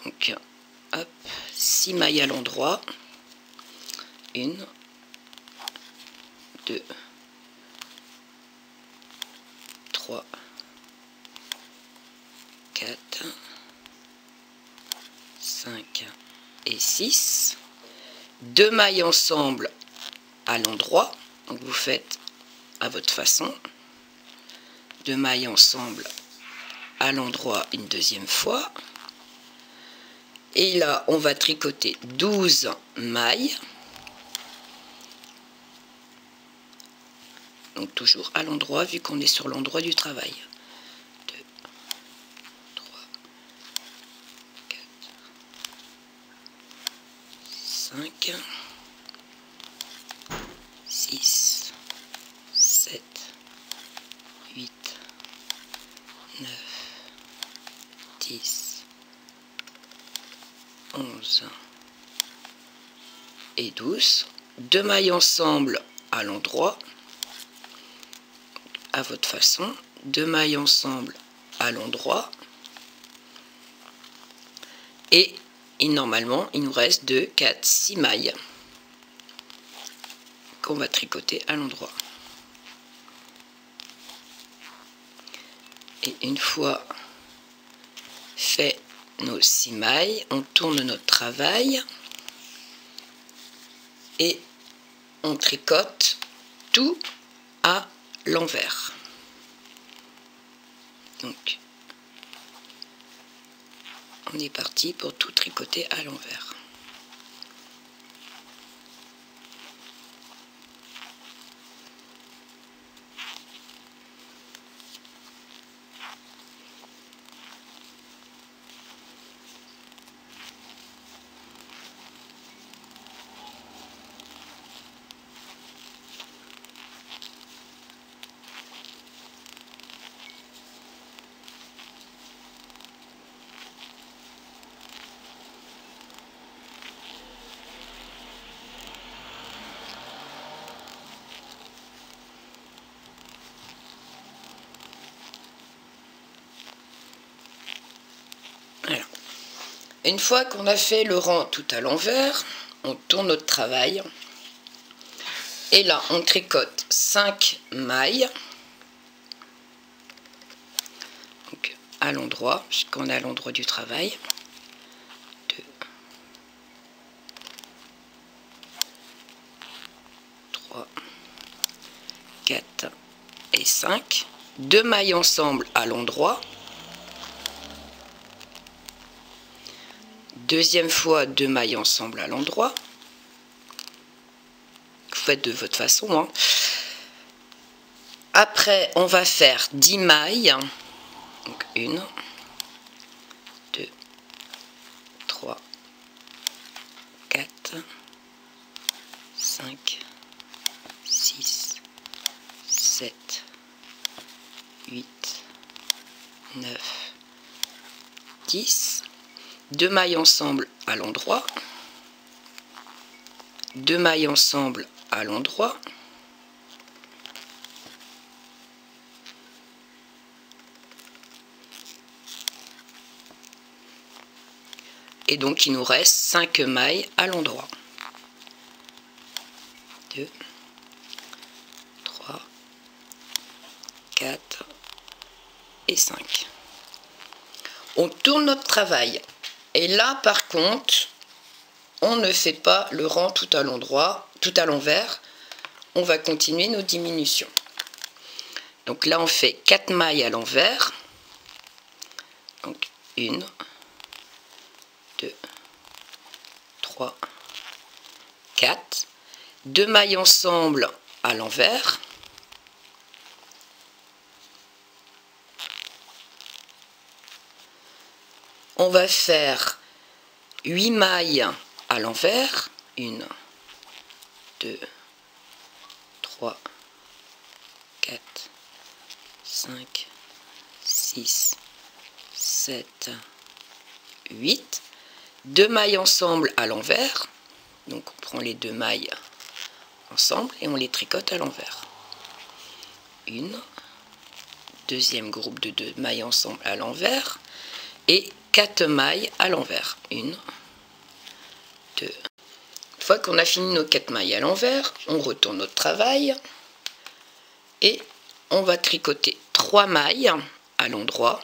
Donc, hop, 6 mailles à l'endroit. 1, 2, 3, 4, 5 et 6. 2 mailles ensemble à l'endroit. Donc vous faites à votre façon. 2 mailles ensemble à l'endroit une deuxième fois. Et là, on va tricoter 12 mailles. Donc toujours à l'endroit, vu qu'on est sur l'endroit du travail. 2, 3, 4, 5, 6, 7, 8, 9, 10, 11 et 12. 2 mailles ensemble à l'endroit. À votre façon, 2 mailles ensemble à l'endroit, et normalement il nous reste 2, 4, 6 mailles qu'on va tricoter à l'endroit. Et une fois fait nos 6 mailles, on tourne notre travail et on tricote tout à l'envers. Donc on est parti pour tout tricoter à l'envers. Voilà. Une fois qu'on a fait le rang tout à l'envers, on tourne notre travail. Et là, on tricote 5 mailles. Donc, à l'endroit, puisqu'on est à l'endroit du travail. 2, 3, 4 et 5. 2 mailles ensemble à l'endroit. Deuxième fois, 2 mailles ensemble à l'endroit. Vous faites de votre façon, hein. Après, on va faire 10 mailles. Donc 1, 2, 3, 4, 5, 6, 7, 8, 9, 10. 2 mailles ensemble à l'endroit. 2 mailles ensemble à l'endroit. Et donc il nous reste 5 mailles à l'endroit. 2, 3, 4 et 5. On tourne notre travail. Et là, par contre, on ne fait pas le rang tout à l'endroit, tout à l'envers. On va continuer nos diminutions. Donc là, on fait 4 mailles à l'envers. Donc 1, 2, 3, 4. 2 mailles ensemble à l'envers. On va faire 8 mailles à l'envers. 1, 2, 3, 4, 5, 6, 7, 8. 2 mailles ensemble à l'envers. Donc on prend les 2 mailles ensemble et on les tricote à l'envers. 1, une, deuxième groupe de 2 mailles ensemble à l'envers et 4 mailles à l'envers, 1, 2. Une fois qu'on a fini nos 4 mailles à l'envers, on retourne notre travail et on va tricoter 3 mailles à l'endroit,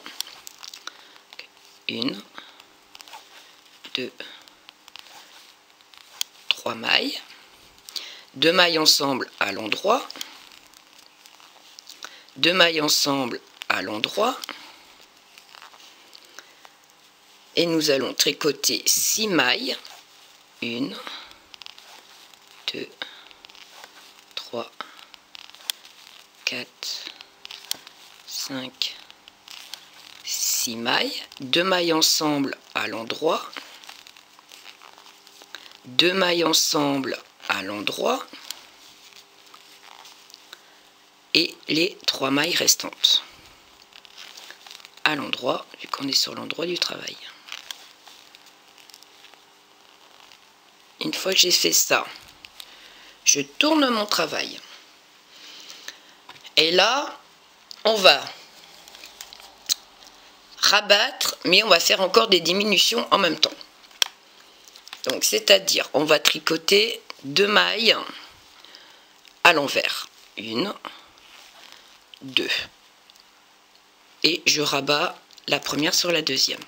1, 2, 3 mailles, 2 mailles ensemble à l'endroit, 2 mailles ensemble à l'endroit, et nous allons tricoter 6 mailles, 1, 2, 3, 4, 5, 6 mailles, 2 mailles ensemble à l'endroit, 2 mailles ensemble à l'endroit et les 3 mailles restantes à l'endroit, vu qu'on est sur l'endroit du travail. Une fois que j'ai fait ça, je tourne mon travail. Et là, on va rabattre, mais on va faire encore des diminutions en même temps. Donc, c'est-à-dire, on va tricoter 2 mailles à l'envers. 1, 2. Et je rabats la première sur la deuxième.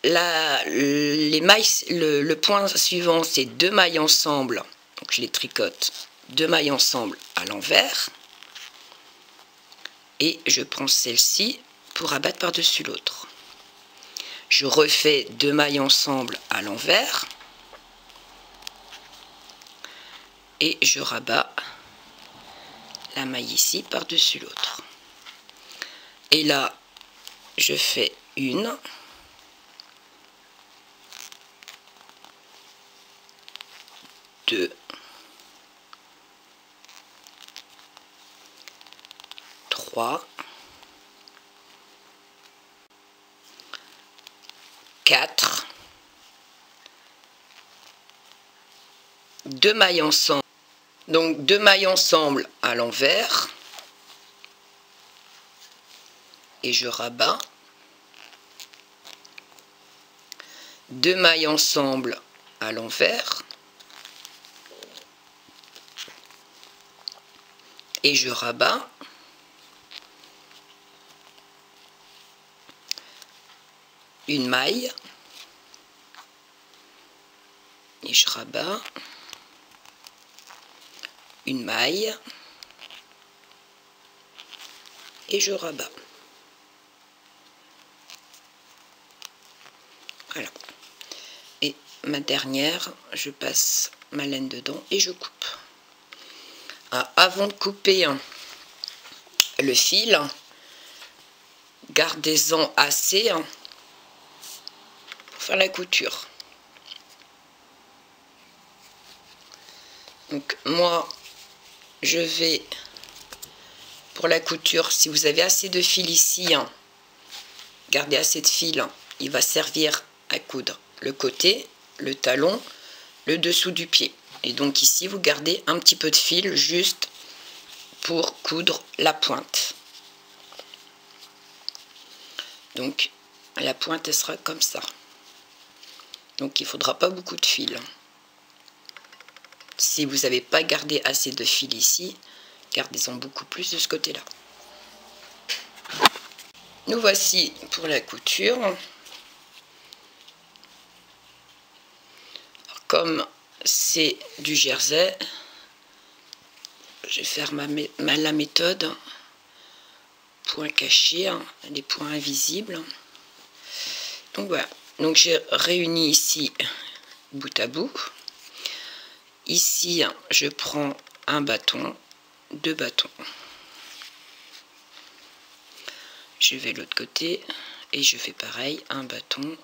Les mailles, le point suivant, c'est 2 mailles ensemble. Donc, je les tricote 2 mailles ensemble à l'envers. Et je prends celle-ci pour rabattre par-dessus l'autre. Je refais 2 mailles ensemble à l'envers. Et je rabats la maille ici par-dessus l'autre. Et là, je fais 1, 2, 3, 4, 2 mailles ensemble. Donc 2 mailles ensemble à l'envers et je rabats, 2 mailles ensemble à l'envers et je rabats, une maille et je rabats, une maille et je rabats. Voilà. Et ma dernière, je passe ma laine dedans et je coupe. Ah, avant de couper le fil, gardez-en assez pour faire la couture. Donc moi, je vais, pour la couture, si vous avez assez de fil ici, gardez assez de fil, il va servir à coudre le côté, le talon, le dessous du pied. Et donc ici, vous gardez un petit peu de fil juste pour coudre la pointe. Donc la pointe, elle sera comme ça. Donc il ne faudra pas beaucoup de fil. Si vous n'avez pas gardé assez de fil ici, gardez-en beaucoup plus de ce côté-là. Nous voici pour la couture. Alors, comme c'est du jersey, je vais faire la méthode point caché, les points invisibles. Donc voilà, donc j'ai réuni ici bout à bout. Ici, je prends un bâton, 2 bâtons. Je vais de l'autre côté et je fais pareil, un bâton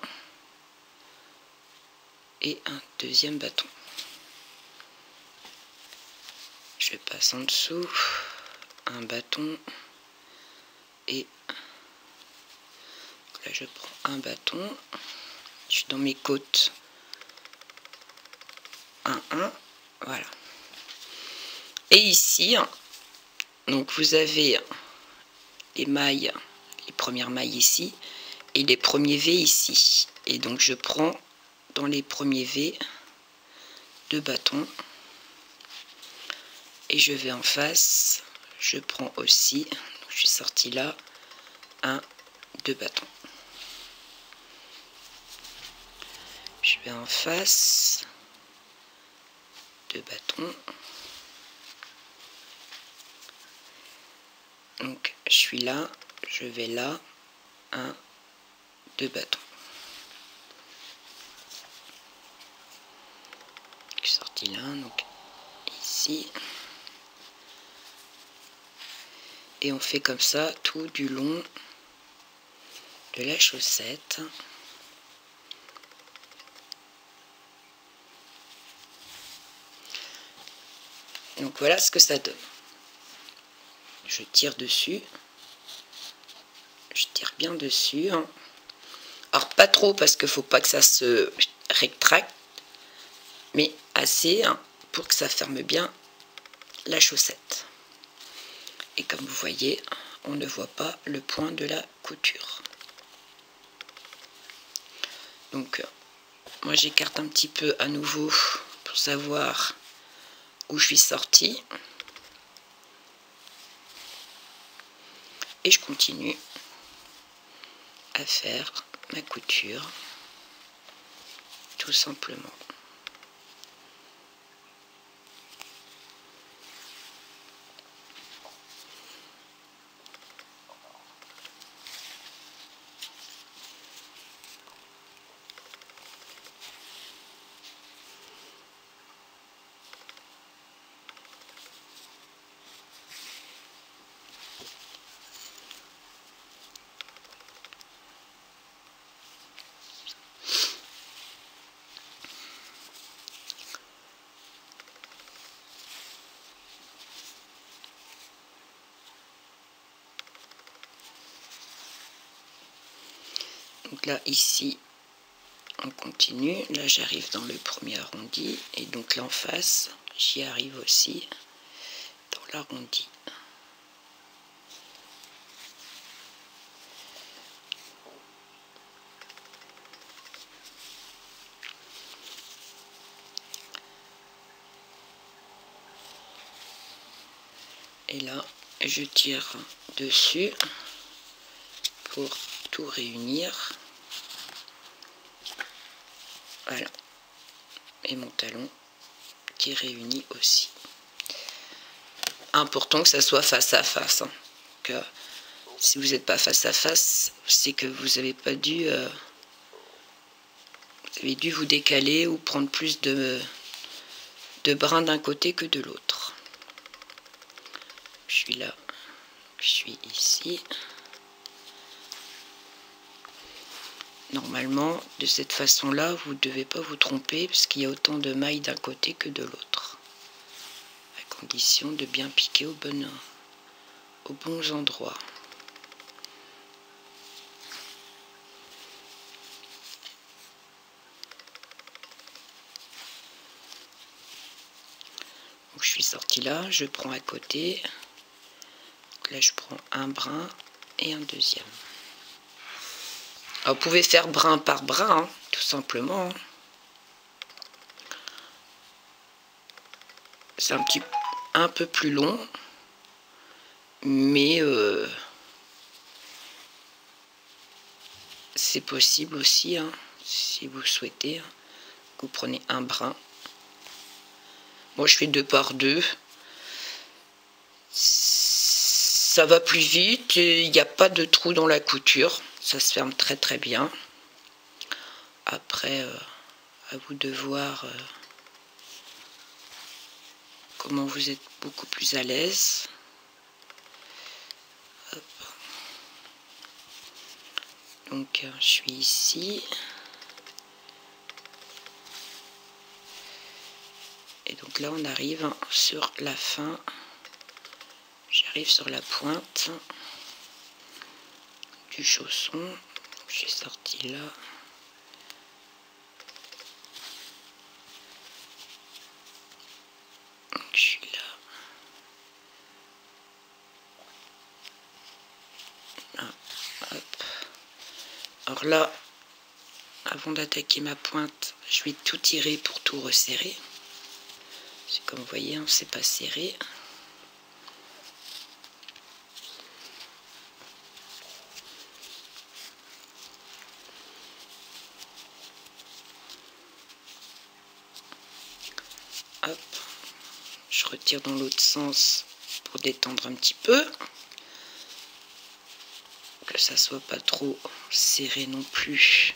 et un deuxième bâton. Je passe en dessous, un bâton et là je prends un bâton. Je suis dans mes côtes 1, 1, voilà. Et ici, donc vous avez les mailles, les premières mailles ici, et les premiers V ici. Et donc je prends dans les premiers V 2 bâtons. Et je vais en face, je prends aussi, je suis sortie là, 2 bâtons. Je vais en face, 2 bâtons. Donc je suis là, je vais là, 2 bâtons. Je suis sortie là, donc ici. Et on fait comme ça tout du long de la chaussette. Donc voilà ce que ça donne. Je tire dessus. Je tire bien dessus. Alors pas trop parce qu'il ne faut pas que ça se rétracte, mais assez pour que ça ferme bien la chaussette. Et comme vous voyez, on ne voit pas le point de la couture. Donc moi j'écarte un petit peu à nouveau pour savoir où je suis sortie. Et je continue à faire ma couture tout simplement. Donc là, ici, on continue. Là, j'arrive dans le premier arrondi. Et donc là, en face, j'y arrive aussi dans l'arrondi. Et là, je tire dessus pour tout réunir. Voilà. Et mon talon qui est réuni aussi. Important que ça soit face à face. Que si vous n'êtes pas face à face, c'est que vous avez pas dû... vous avez dû vous décaler ou prendre plus de brins d'un côté que de l'autre. Je suis là. Je suis ici. Normalement, de cette façon-là, vous ne devez pas vous tromper parce qu'il y a autant de mailles d'un côté que de l'autre. À condition de bien piquer aux bons endroits. Donc, je suis sortie là, je prends à côté. Donc là, je prends un brin et un deuxième. Alors, vous pouvez faire brin par brin, tout simplement. C'est un peu plus long, mais c'est possible aussi, si vous souhaitez. Vous prenez un brin. Moi, je fais 2 par 2. Ça va plus vite et il n'y a pas de trou dans la couture. Ça se ferme très très bien. Après, à vous de voir comment vous êtes beaucoup plus à l'aise. Donc, je suis ici. Et donc là, on arrive sur la fin. J'arrive sur la pointe du chausson. J'ai sorti là. Donc, je suis là. Alors là, avant d'attaquer ma pointe, je vais tout tirer pour tout resserrer. C'est comme vous voyez, hein, c'est pas serré. Hop, je retire dans l'autre sens pour détendre un petit peu. Que ça soit pas trop serré non plus.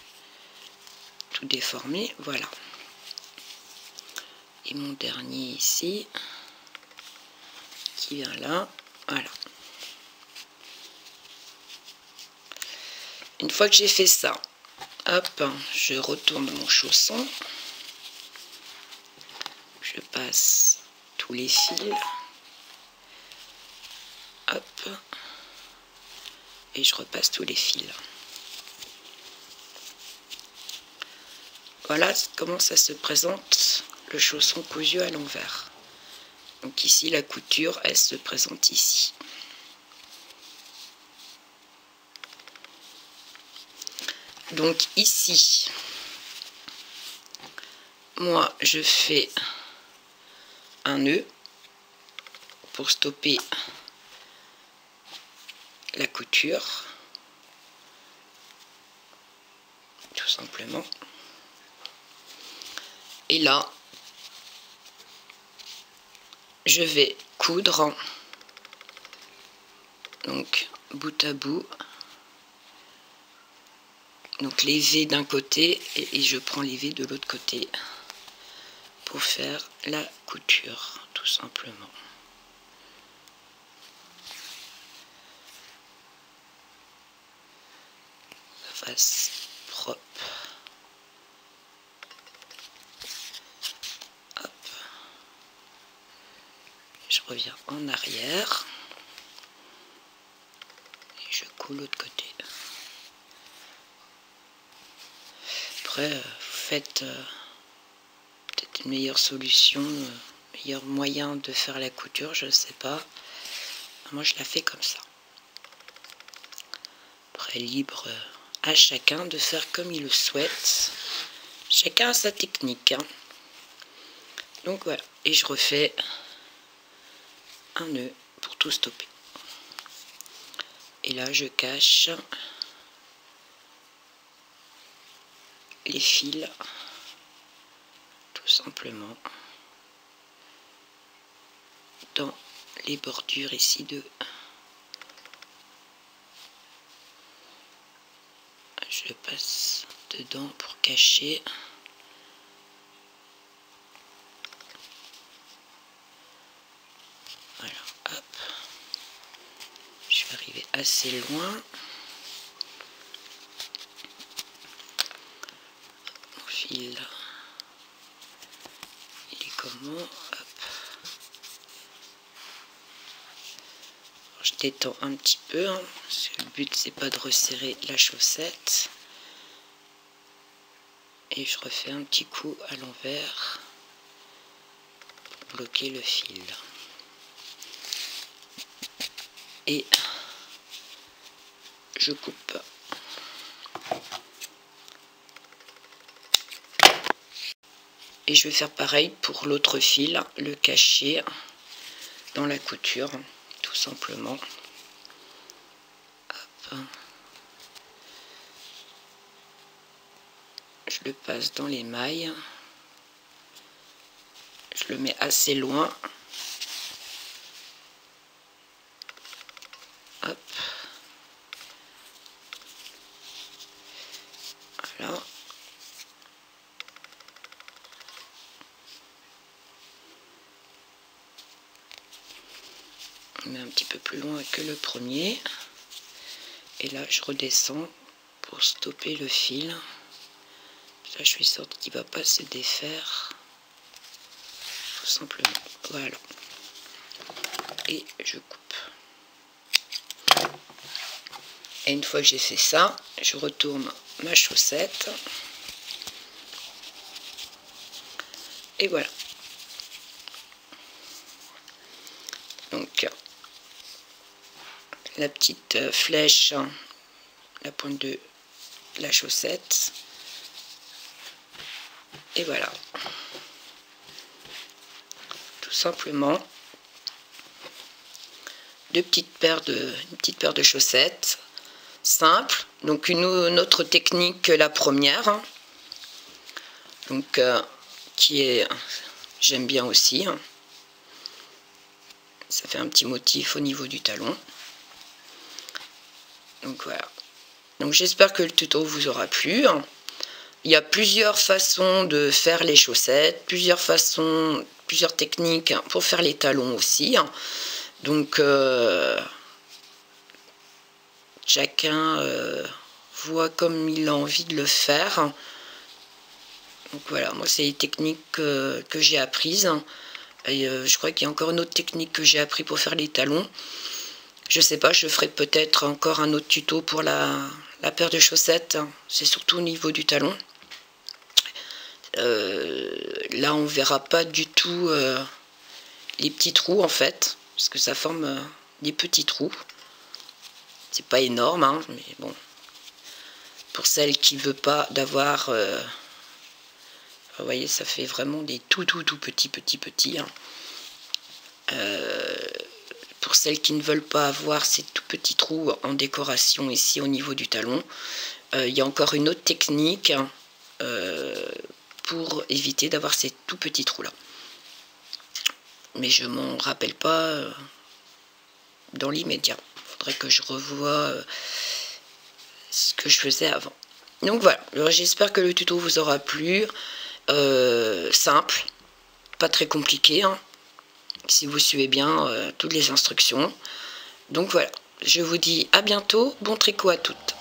Tout déformé, voilà. Et mon dernier ici, qui vient là, voilà. Une fois que j'ai fait ça, hop, je retourne mon chausson. Je passe tous les fils. Hop. Et je repasse tous les fils. Voilà comment ça se présente le chausson cousu à l'envers. Donc ici la couture, elle se présente ici. Donc ici, moi je fais un nœud pour stopper la couture, tout simplement. Et là, je vais coudre, donc bout à bout, donc les V d'un côté et je prends les V de l'autre côté pour faire la couture, tout simplement. Ça fasse propre. Hop. Je reviens en arrière et je coule l'autre côté. Après, vous faites peut-être une meilleure solution, meilleur moyen de faire la couture, je ne sais pas. Moi, je la fais comme ça. Après, libre à chacun de faire comme il le souhaite. Chacun a sa technique. Hein. Donc voilà, et je refais un nœud pour tout stopper. Et là, je cache les fils, tout simplement, dans les bordures ici de... Je passe dedans pour cacher. Voilà, hop. Je vais arriver assez loin. Mon fil, il est comment? Hop. Je détends un petit peu, hein, parce que le but c'est pas de resserrer la chaussette. Et je refais un petit coup à l'envers pour bloquer le fil. Et je coupe. Et je vais faire pareil pour l'autre fil, le cacher dans la couture, tout simplement. Hop. Je le passe dans les mailles. Je le mets assez loin. Hop. Voilà. On met un petit peu plus loin que le premier. Et là, je redescends pour stopper le fil. Là, je suis sûre qu'il ne va pas se défaire. Tout simplement. Voilà. Et je coupe. Et une fois que j'ai fait ça, je retourne ma chaussette. Et voilà. Donc, la petite flèche, la pointe de la chaussette. Et voilà. Tout simplement. Une petite paire de chaussettes. Simple. Donc une autre technique que la première. Donc qui est... J'aime bien aussi. Ça fait un petit motif au niveau du talon. Donc voilà. Donc j'espère que le tuto vous aura plu. Il y a plusieurs façons de faire les chaussettes, plusieurs techniques pour faire les talons aussi. Donc chacun voit comme il a envie de le faire. Donc voilà, moi c'est les techniques que j'ai apprises. Et je crois qu'il y a encore une autre technique que j'ai appris pour faire les talons. Je sais pas, je ferai peut-être encore un autre tuto pour la paire de chaussettes. C'est surtout au niveau du talon. Là on verra pas du tout les petits trous en fait, parce que ça forme des petits trous. C'est pas énorme, hein, mais bon. Pour celle qui veut pas d'avoir... vous voyez, ça fait vraiment des tout petits. Hein. Pour celles qui ne veulent pas avoir ces tout petits trous en décoration ici au niveau du talon, il y a encore une autre technique pour éviter d'avoir ces tout petits trous là. Mais je m'en rappelle pas dans l'immédiat. Il faudrait que je revoie ce que je faisais avant. Donc voilà, j'espère que le tuto vous aura plu. Simple, pas très compliqué, hein, si vous suivez bien toutes les instructions. Donc voilà, je vous dis à bientôt, bon tricot à toutes.